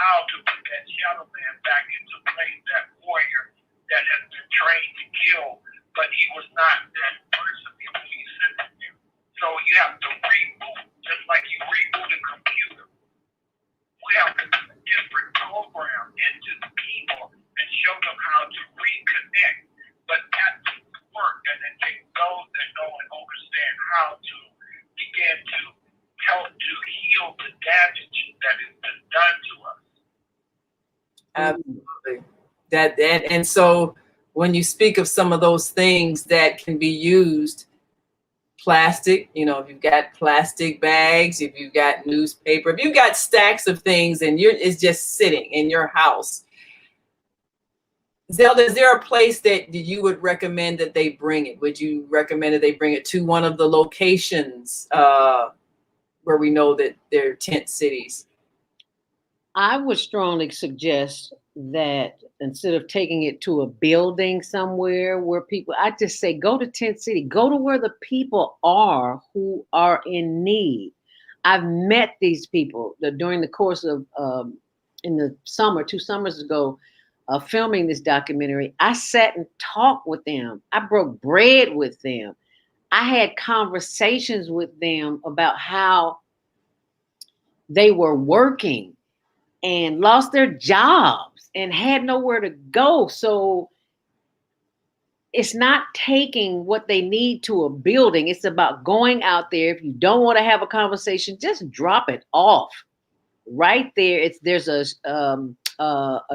how to put that shadow man back into place, that warrior that has been trained to kill, but he was not that person before he sent him. So you have to reboot, just like you reboot a computer. We have to put a different program into the people and show them how to reconnect. But that takes work, and it takes those that know and understand how to begin to help to heal the damage that has been done to us. Absolutely. And so when you speak of some of those things that can be used, plastic, you know, if you've got plastic bags, if you've got newspaper, if you've got stacks of things and it's just sitting in your house. Zelda, is there a place that you would recommend that they bring it? Would you recommend that they bring it to one of the locations where we know that they're tent cities? I would strongly suggest that instead of taking it to a building somewhere where people, I just say, go to Tent City, go to where the people are who are in need. I've met these people during the course of, in the summer, 2 summers ago, filming this documentary. I sat and talked with them. I broke bread with them. I had conversations with them about how they were working and lost their jobs and had nowhere to go. So it's not taking what they need to a building. It's about going out there. If you don't want to have a conversation, just drop it off right there. There's a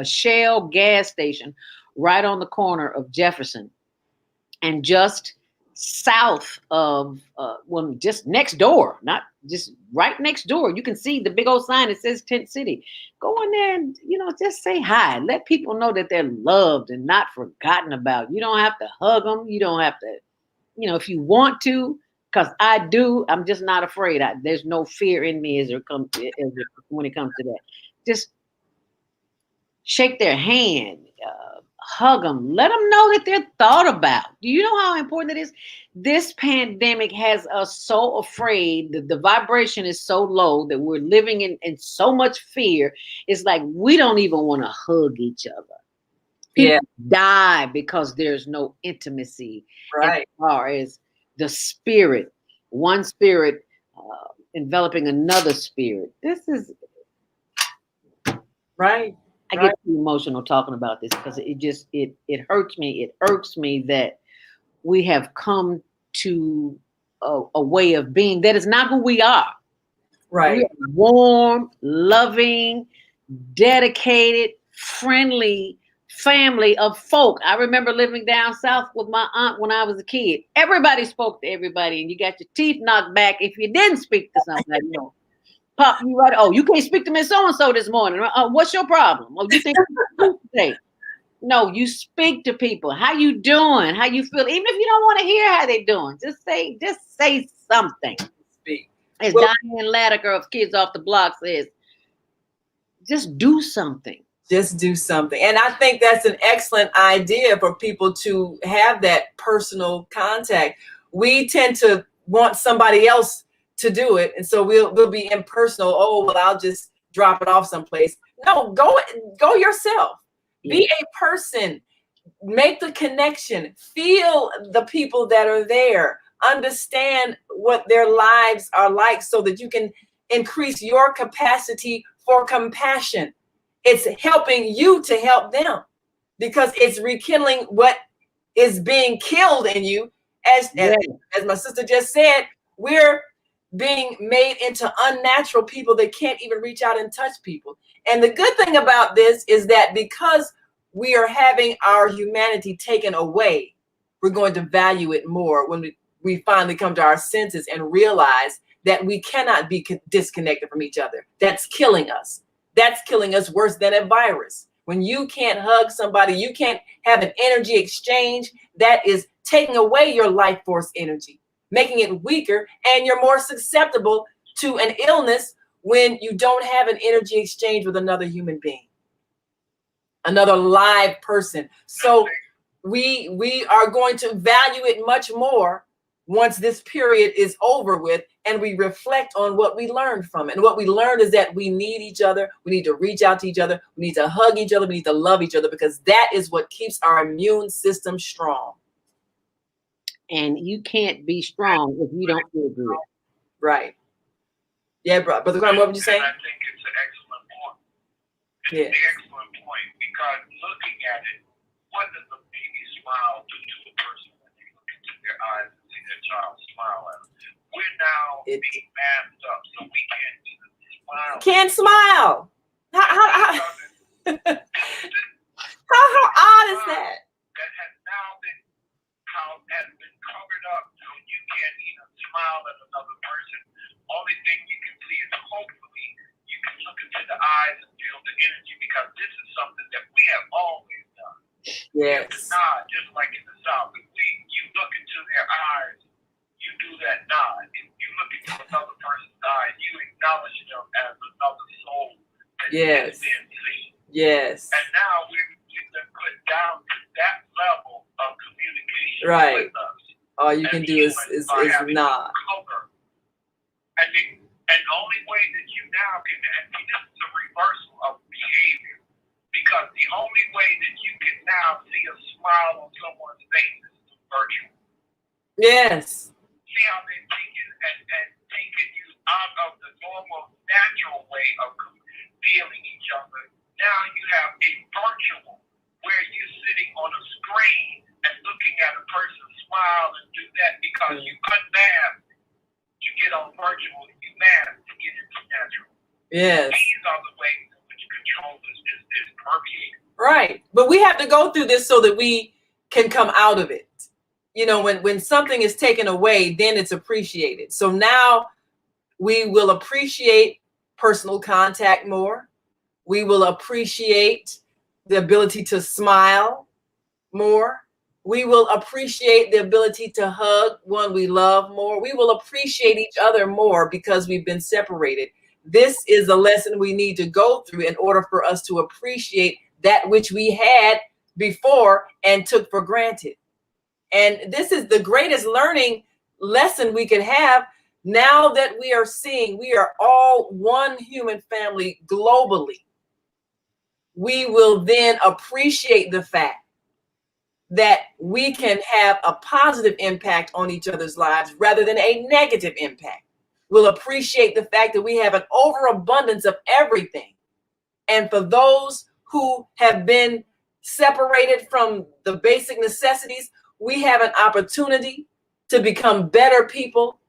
Shell gas station right on the corner of Jefferson, and just south of, just next door, not just right next door. You can see the big old sign that says Tent City. Go in there and, just say hi. Let people know that they're loved and not forgotten about. You don't have to hug them. You don't have to, if you want to, because I do, I'm just not afraid. There's no fear in me when it comes to that. Just shake their hand, hug them. Let them know that they're thought about. Do you know how important it is? This pandemic has us so afraid that the vibration is so low that we're living in so much fear. It's like we don't even want to hug each other. People die because there's no intimacy Right. as far as the spirit, one spirit enveloping another spirit. This is Right. I get too emotional talking about this because it hurts me. It irks me that we have come to a way of being that is not who we are. Right. We are warm, loving, dedicated, friendly family of folk. I remember living down south with my aunt when I was a kid. Everybody spoke to everybody, and you got your teeth knocked back if you didn't speak to somebody. No. Pop, you right? Oh, you can't speak to Miss So and So this morning. What's your problem? Oh, you think today? No, you speak to people. How you doing? How you feel? Even if you don't want to hear how they doing, just say something. Speak. As Diane Latiker of Kids Off the Block says, just do something. Just do something. And I think that's an excellent idea for people to have that personal contact. We tend to want somebody else to do it. And so we'll be impersonal. Oh, well, I'll just drop it off someplace. No, go yourself. Yeah. Be a person. Make the connection. Feel the people that are there. Understand what their lives are like so that you can increase your capacity for compassion. It's helping you to help them because it's rekindling what is being killed in you. As my sister just said, we're being made into unnatural people that can't even reach out and touch people. And the good thing about this is that because we are having our humanity taken away, we're going to value it more when we finally come to our senses and realize that we cannot be disconnected from each other. That's killing us. That's killing us worse than a virus. When you can't hug somebody, you can't have an energy exchange, that is taking away your life force energy, making it weaker, and you're more susceptible to an illness when you don't have an energy exchange with another human being, another live person. So we are going to value it much more once this period is over with and we reflect on what we learned from it. And what we learned is that we need each other. We need to reach out to each other. We need to hug each other. We need to love each other because that is what keeps our immune system strong. And you can't be strong if you don't feel good. Right. Yeah, Brother Graham, what would you say? I think it's an excellent point. It's an excellent point because looking at it, what does a baby smile do to a person when they look into their eyes and see their child smile at them? We're now being masked up so we can't even smile. Can't smile. How odd is that? That has now been covered up so you can't even smile at another person. Only thing you can see is hopefully you can look into the eyes and feel the energy because this is something that we have always done. Yes. It's nod, just like in the South. If you look into their eyes, you do that nod. If you look into another person's eyes, you acknowledge them as another soul that is being seen. Yes. And now we've been put down to that level of communication with us. All you can do is nod. And the only way that you now can, and this is a reversal of behavior, because the only way that you can now see a smile on someone's face is through virtual. Yes. See how they're taking you out of the normal, natural way of feeling each other. Now you have a virtual where you're sitting on a screen and looking at a person smile and do that because you unmask to get on virtual, you mask to get into natural. Yes. These are the ways in which control is permeated. Right. But we have to go through this so that we can come out of it. You know, when something is taken away, then it's appreciated. So now we will appreciate personal contact more. We will appreciate the ability to smile more. We will appreciate the ability to hug one we love more. We will appreciate each other more because we've been separated. This is a lesson we need to go through in order for us to appreciate that which we had before and took for granted. And this is the greatest learning lesson we can have now that we are seeing we are all one human family globally. We will then appreciate the fact that we can have a positive impact on each other's lives rather than a negative impact. We'll appreciate the fact that we have an overabundance of everything. And for those who have been separated from the basic necessities, we have an opportunity to become better people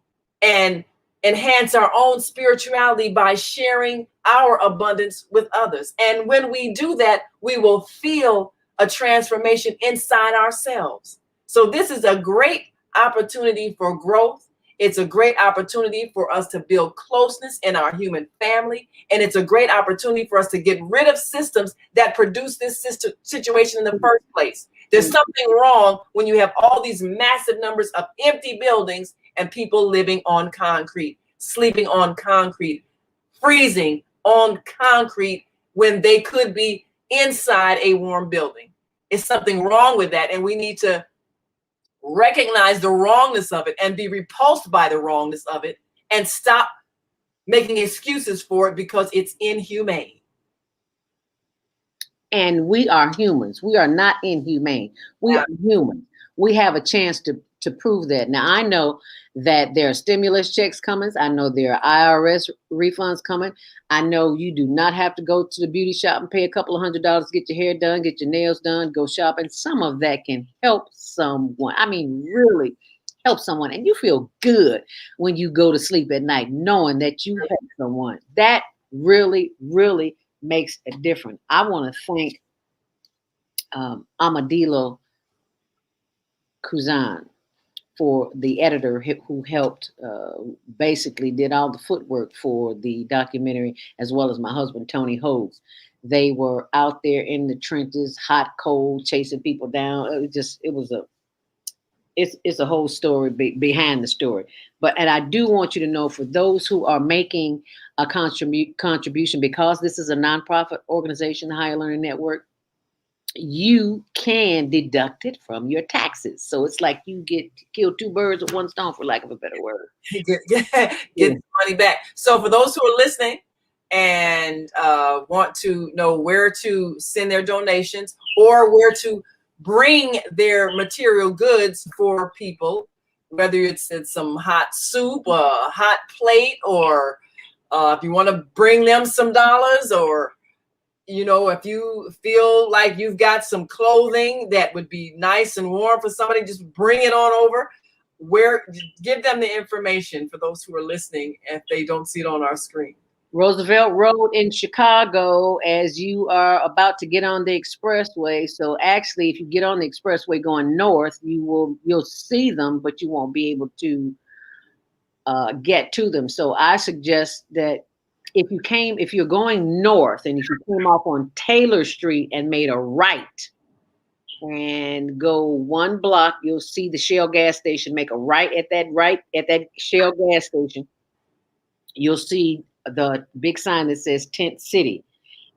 and enhance our own spirituality by sharing our abundance with others. And when we do that, we will feel a transformation inside ourselves. So this is a great opportunity for growth. It's a great opportunity for us to build closeness in our human family. And it's a great opportunity for us to get rid of systems that produce this situation in the first place. There's something wrong when you have all these massive numbers of empty buildings and people living on concrete, sleeping on concrete, freezing on concrete when they could be inside a warm building. It's something wrong with that. And we need to recognize the wrongness of it and be repulsed by the wrongness of it and stop making excuses for it because it's inhumane. And we are humans. We are not inhumane. We are humans. We have a chance to prove that. Now, I know that there are stimulus checks coming. I know there are IRS refunds coming. I know you do not have to go to the beauty shop and pay a couple of $100 to get your hair done, get your nails done, go shopping. Some of that can help someone. I mean, really help someone. And you feel good when you go to sleep at night knowing that you helped someone. That really, really makes a difference. I want to thank Amadilo Kuzan for the editor who helped, basically did all the footwork for the documentary, as well as my husband, Tony Hogues. They were out there in the trenches, hot, cold, chasing people down. It's a whole story behind the story. And I do want you to know, for those who are making a contribution, because this is a nonprofit organization, the Higher Learning Network, you can deduct it from your taxes. So it's like you kill two birds with one stone, for lack of a better word. Get money back. So for those who are listening and want to know where to send their donations or where to bring their material goods for people, whether it's some hot soup, a hot plate, or if you want to bring them some dollars, or if you feel like you've got some clothing that would be nice and warm for somebody, just bring it on over. Give them the information for those who are listening if they don't see it on our screen. Roosevelt Road in Chicago, as you are about to get on the expressway. So actually, if you get on the expressway going north, you'll see them, but you won't be able to get to them. So I suggest that if you're going north and if you came off on Taylor Street and made a right and go one block, you'll see the Shell gas station. Make a right at that Shell gas station. You'll see the big sign that says Tent City,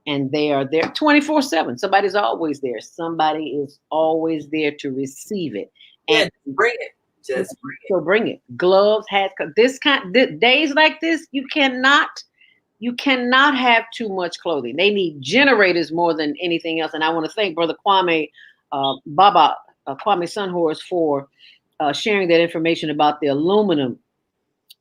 and they are there 24/7. Somebody's always there. Somebody is always there to receive it. And bring it. Just bring it. So bring it. Gloves, hats. Days like this, you cannot have too much clothing. They need generators more than anything else. And I want to thank Brother Kwame Sunhorse for sharing that information about the aluminum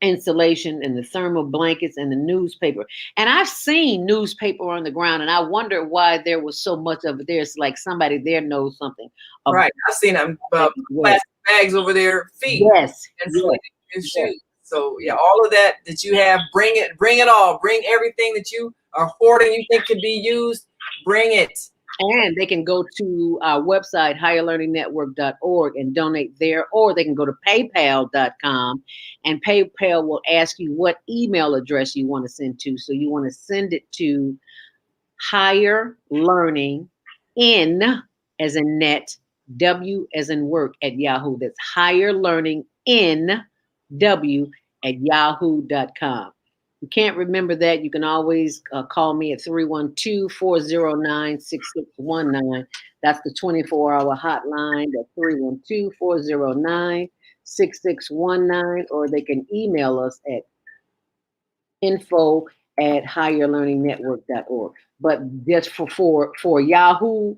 insulation and the thermal blankets and the newspaper. And I've seen newspaper on the ground, and I wonder why there was so much of it there. It's like somebody there knows something. Right. I've seen them plastic bags over their feet. Yes. And shoes. So yeah, all of that you have, bring it all. Bring everything that you are hoarding, you think could be used, bring it. And they can go to our website, higherlearningnetwork.org, and donate there, or they can go to paypal.com, and PayPal will ask you what email address you want to send to. So you want to send it to Higher Learning in as in net, W as in work at Yahoo. That's Higher Learning in W at yahoo.com. you can't remember that, you can always call me at 312-409-6619. That's the 24-hour hotline. That's 312-409-6619. Or they can email us at info@higherlearningnetwork.org. But just for Yahoo,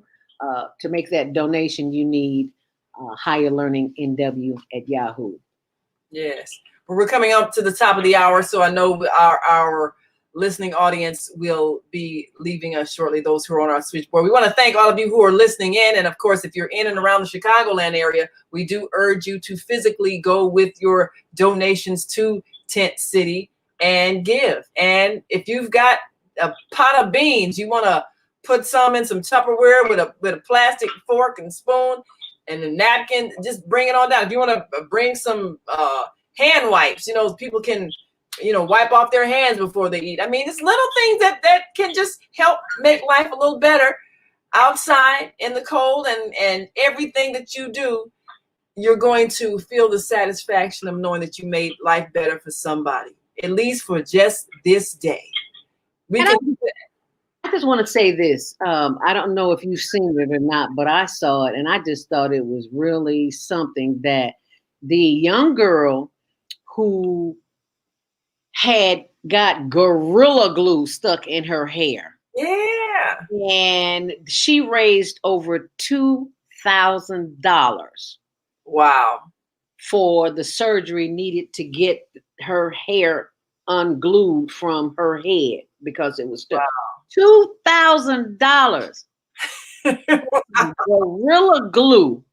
to make that donation, you need Higher Learning NW at Yahoo. Yes. Well, we're coming up to the top of the hour, so I know our listening audience will be leaving us shortly, those who are on our switchboard. We want to thank all of you who are listening in. And of course, if you're in and around the Chicagoland area, we do urge you to physically go with your donations to Tent City and give. And if you've got a pot of beans, you want to put some in some Tupperware with a plastic fork and spoon and a napkin, just bring it on down. If you want to bring some hand wipes, people can, wipe off their hands before they eat. I mean, it's little things that can just help make life a little better outside in the cold, and everything that you do, you're going to feel the satisfaction of knowing that you made life better for somebody, at least for just this day. I just want to say this. I don't know if you've seen it or not, but I saw it and I just thought it was really something, that the young girl who had got Gorilla Glue stuck in her hair. Yeah. And she raised over $2,000. Wow. For the surgery needed to get her hair unglued from her head because it was stuck. Wow. $2,000. Gorilla Glue.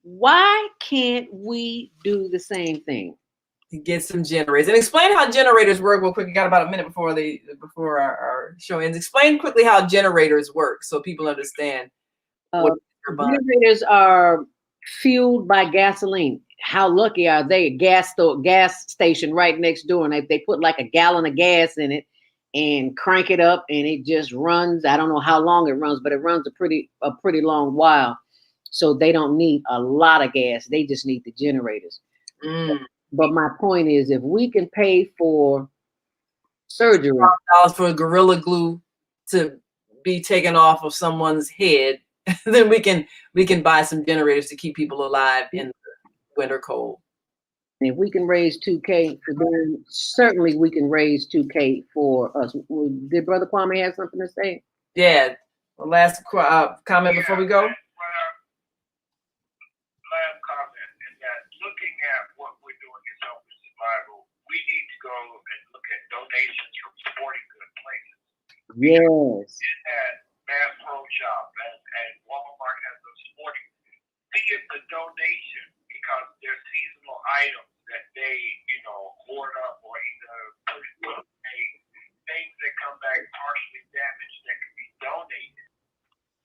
Why can't we do the same thing? Get some generators, and explain how generators work real quick. You got about a minute before our show ends. Explain quickly how generators work so people understand. Generators are fueled by gasoline. How lucky are they? Gas station right next door, and they put like a gallon of gas in it and crank it up, and it just runs. I don't know how long it runs, but it runs a pretty long while. So they don't need a lot of gas. They just need the generators. But my point is, if we can pay for surgery, $12 for Gorilla Glue to be taken off of someone's head, then we can buy some generators to keep people alive in the winter cold. And if we can raise $2K for them, certainly we can raise $2K for us. Did Brother Kwame have something to say? Yeah. Well, last comment before we go. Last comment is that looking at what we're doing in health and survival, we need to go and look at donations from sporting good places. Yes. At Bass Pro Shop and Walmart has a sporting. See if the donation, because they're seasonal items that they, hoard up or either put away, things that come back partially damaged that can be donated.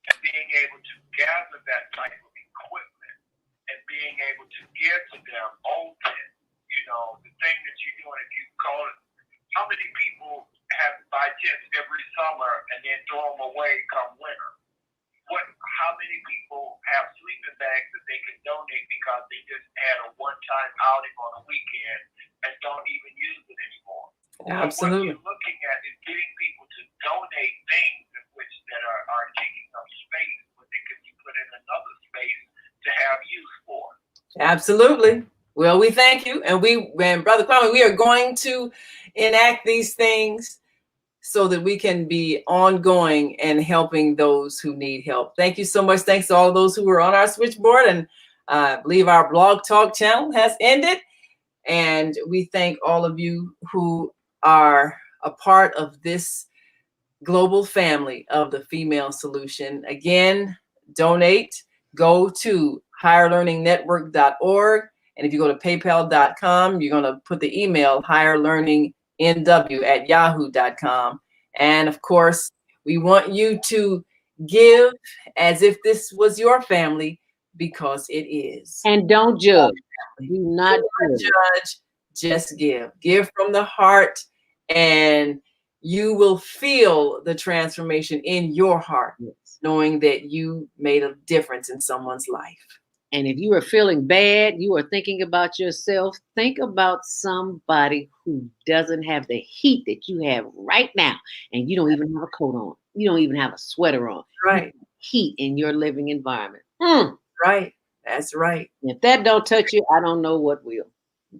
And being able to gather that type of equipment and being able to give to them open, the thing that you're doing, if you call it, how many people buy tents every summer and then throw them away come winter? How many people have sleeping bags that they can donate because they just had a one-time outing on a weekend and don't even use it anymore? Absolutely. What you're looking at is getting people to donate things in which that are taking up space, but they can be put in another space to have use for. Absolutely. Well, we thank you, and Brother Kwame, we are going to enact these things so that we can be ongoing and helping those who need help. Thank you so much. Thanks to all those who were on our switchboard, and I believe our Blog Talk channel has ended. And we thank all of you who are a part of this global family of the Female Solution. Again, donate. Go to higherlearningnetwork.org. And if you go to paypal.com, you're going to put the email higherlearningnw@yahoo.com. And of course, we want you to give as if this was your family, because it is. And don't judge. Do not judge. Just give. Give from the heart, and you will feel the transformation in your heart, knowing that you made a difference in someone's life. And if you are feeling bad, you are thinking about yourself, think about somebody who doesn't have the heat that you have right now. And you don't even have a coat on. You don't even have a sweater on. Right. Heat in your living environment. Right. That's right. If that don't touch you, I don't know what will.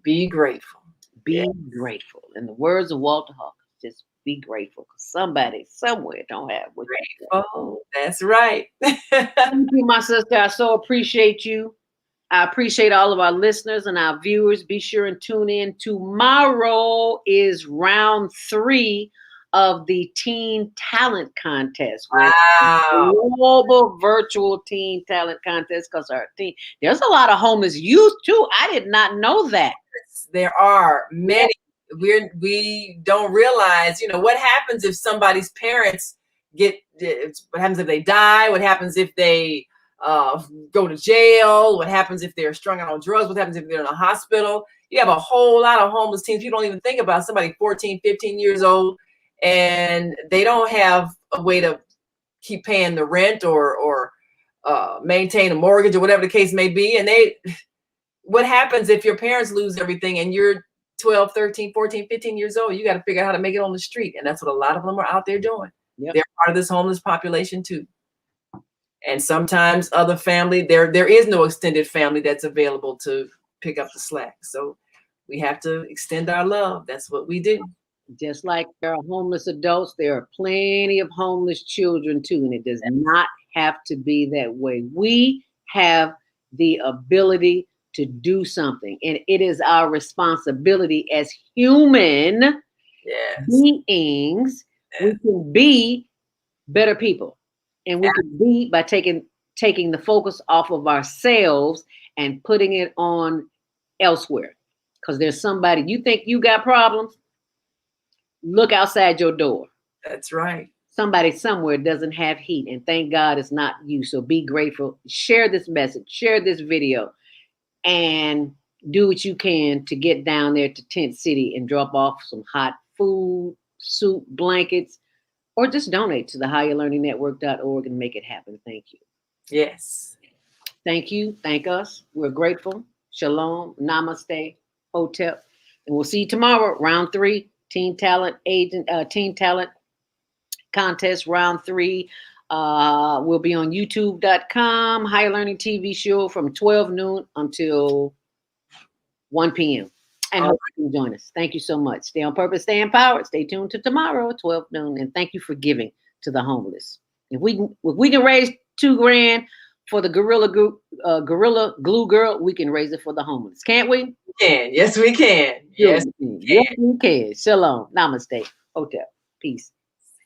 Be grateful. Be grateful. In the words of Walter Hawkins, just be grateful. Because somebody somewhere don't have what you got. Oh, that's right. Thank you, my sister. I so appreciate you. I appreciate all of our listeners and our viewers. Be sure and tune in. Tomorrow is round 3 of the Teen Talent Contest. Wow. Global virtual teen talent contest, because there's a lot of homeless youth too. I did not know that. There are many. We don't realize, what happens if somebody's parents what happens if they die? What happens if they go to jail? What happens if they're strung out on drugs? What happens if they're in a hospital? You have a whole lot of homeless teens. People don't even think about somebody 14, 15 years old, and they don't have a way to keep paying the rent or maintain a mortgage or whatever the case may be. And what happens if your parents lose everything and you're 12, 13, 14, 15 years old? You got to figure out how to make it on the street. And that's what a lot of them are out there doing. Yep. They're part of this homeless population too. And sometimes other family, there is no extended family that's available to pick up the slack. So we have to extend our love. That's what we do. Just like there are homeless adults, there are plenty of homeless children too. And it does not have to be that way. We have the ability to do something. And it is our responsibility as human beings. We can be better people. And we can be by taking the focus off of ourselves and putting it on elsewhere. Because there's somebody, you think you got problems? Look outside your door. That's right. Somebody somewhere doesn't have heat, and thank God it's not you. So be grateful. Share this message, share this video, and do what you can to get down there to Tent City and drop off some hot food, soup, blankets, or just donate to the higherlearningnetwork.org and make it happen. Thank you. Yes. Thank you. Thank us. We're grateful. Shalom. Namaste. Hotep. And we'll see you tomorrow, round 3, Teen Talent Contest, round 3. We'll be on youtube.com, Higher Learning TV show from 12 noon until 1 p.m. And hope you can join us. Thank you so much. Stay on purpose, stay empowered. Stay tuned to tomorrow, 12 noon. And thank you for giving to the homeless. If we can raise $2,000 for the Guerilla Glue Girl, we can raise it for the homeless. Can't we? We can. Yes, we can. Yes, we can. Shalom. Namaste. Hotel. Peace.